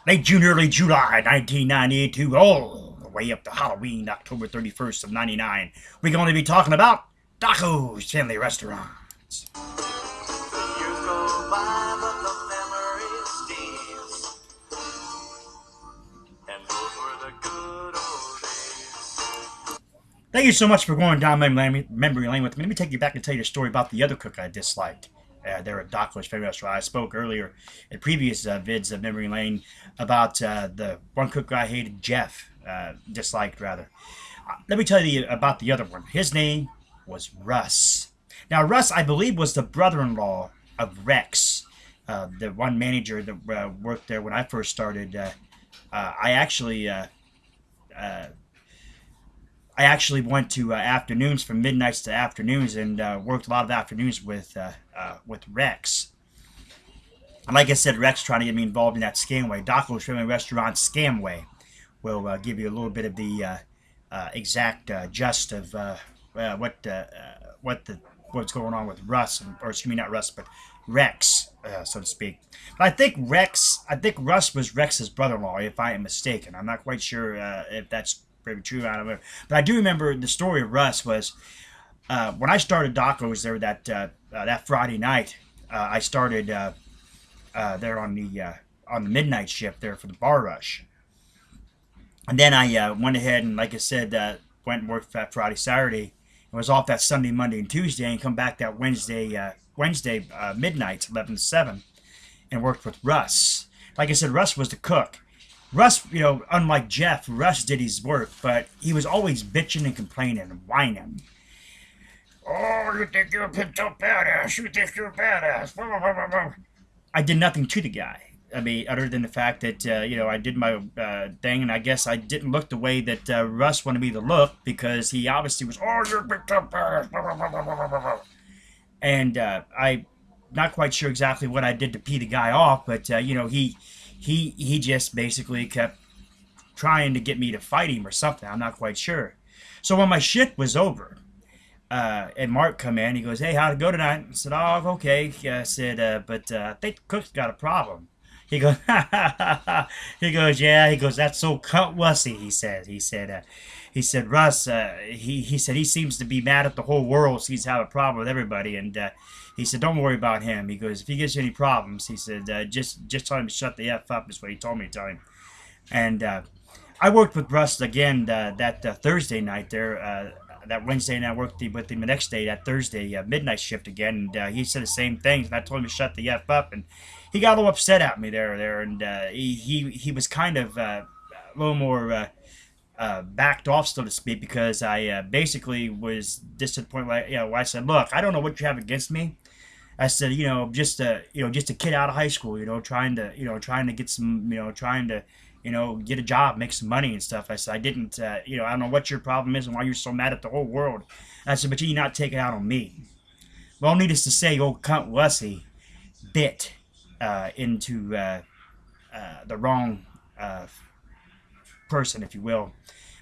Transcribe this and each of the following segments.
Late June, early July 1992, all the way up to Halloween, October 31st of 99. We're going to be talking about Doco's Family Restaurants. Years go by, but the memory stays. And those were the good old days. Thank you so much for going down memory lane with me. Let me take you back and tell you the story about the other cook I disliked. There at Doco's Family Restaurant. I spoke earlier in previous vids of Memory Lane about the one cook I hated, Jeff, disliked rather. Let me tell you about the other one. His name was Russ. Now, Russ, I believe, was the brother-in-law of Rex, the one manager that worked there when I first started. I actually went to afternoons from midnights to afternoons and worked a lot of afternoons with Rex. And like I said, Rex trying to get me involved in that scamway. Doco's Family Restaurant scamway will give you a little bit of the exact gist of what's going on with Russ, or excuse me, not Russ, but Rex, so to speak. But I think Russ was Rex's brother-in-law, if I am mistaken. I'm not quite sure if that's very true. I don't know, but I do remember the story of Russ was when I started Doco's there that Friday night. I started there on the midnight shift there for the bar rush, and then I went ahead and, like I said, went and worked that Friday, Saturday, and was off that Sunday, Monday, and Tuesday, and come back that Wednesday midnight, 11 to 7, and worked with Russ. Like I said, Russ was the cook. Russ, unlike Jeff, Russ did his work, but he was always bitching and complaining and whining. Oh, you think you're a picked up badass? You think you're a badass? I did nothing to the guy. I mean, other than the fact that, I did my thing, and I guess I didn't look the way that Russ wanted me to look, because he obviously was, oh, you're a picked up badass. And I'm not quite sure exactly what I did to pee the guy off, but, he just basically kept trying to get me to fight him or something. I'm not quite sure. So when my shift was over, and Mark come in, he goes, "Hey, how'd it go tonight?" I said, "Oh, okay." I said, "But I think the cook's got a problem." He goes, he goes, "Yeah." He goes, "That's so cunt wussy." He said, "Russ, he said he seems to be mad at the whole world. Seems to have a problem with everybody." And he said, "Don't worry about him." He goes, "If he gives you any problems," he said, just tell him to shut the F up," is what he told me to tell him. And I worked with Russ again that Thursday night there. That Wednesday, and I worked with him the next day, that Thursday midnight shift again, and he said the same things, and I told him to shut the F up, and he got a little upset at me there, and he was kind of a little more backed off, so to speak, because I basically was disappointed. I said, "Look, I don't know what you have against me." I said, just a kid out of high school, trying to get some, trying to get a job, make some money and stuff. I said, I didn't, I don't know what your problem is and why you're so mad at the whole world. I said, but you're not taking it out on me. Well, needless to say, old cunt Wussy bit into the wrong person, if you will,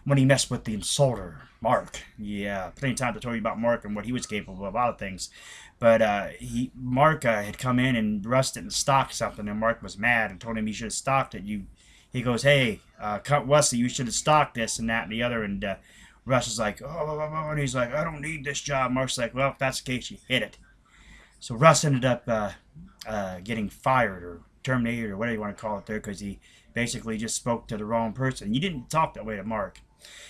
when he messed with the insulter, Mark. Yeah, plenty of time to tell you about Mark and what he was capable of, a lot of things. But Mark had come in and Russ didn't stock something, and Mark was mad and told him he should have stocked it. He goes, "Hey, cunt Wussy, you should have stocked this and that and the other." And Russ is like, "Oh," and he's like, "I don't need this job." Mark's like, "Well, if that's the case, you hit it." So Russ ended up getting fired or terminated or whatever you want to call it there, because he basically just spoke to the wrong person. You didn't talk that way to Mark.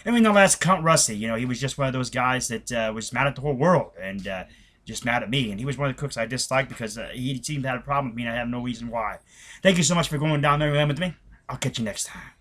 I mean, the last cunt Russy, he was just one of those guys that was mad at the whole world and just mad at me. And he was one of the cooks I disliked because he seemed to have a problem with me, and I have no reason why. Thank you so much for going down there with me. I'll catch you next time.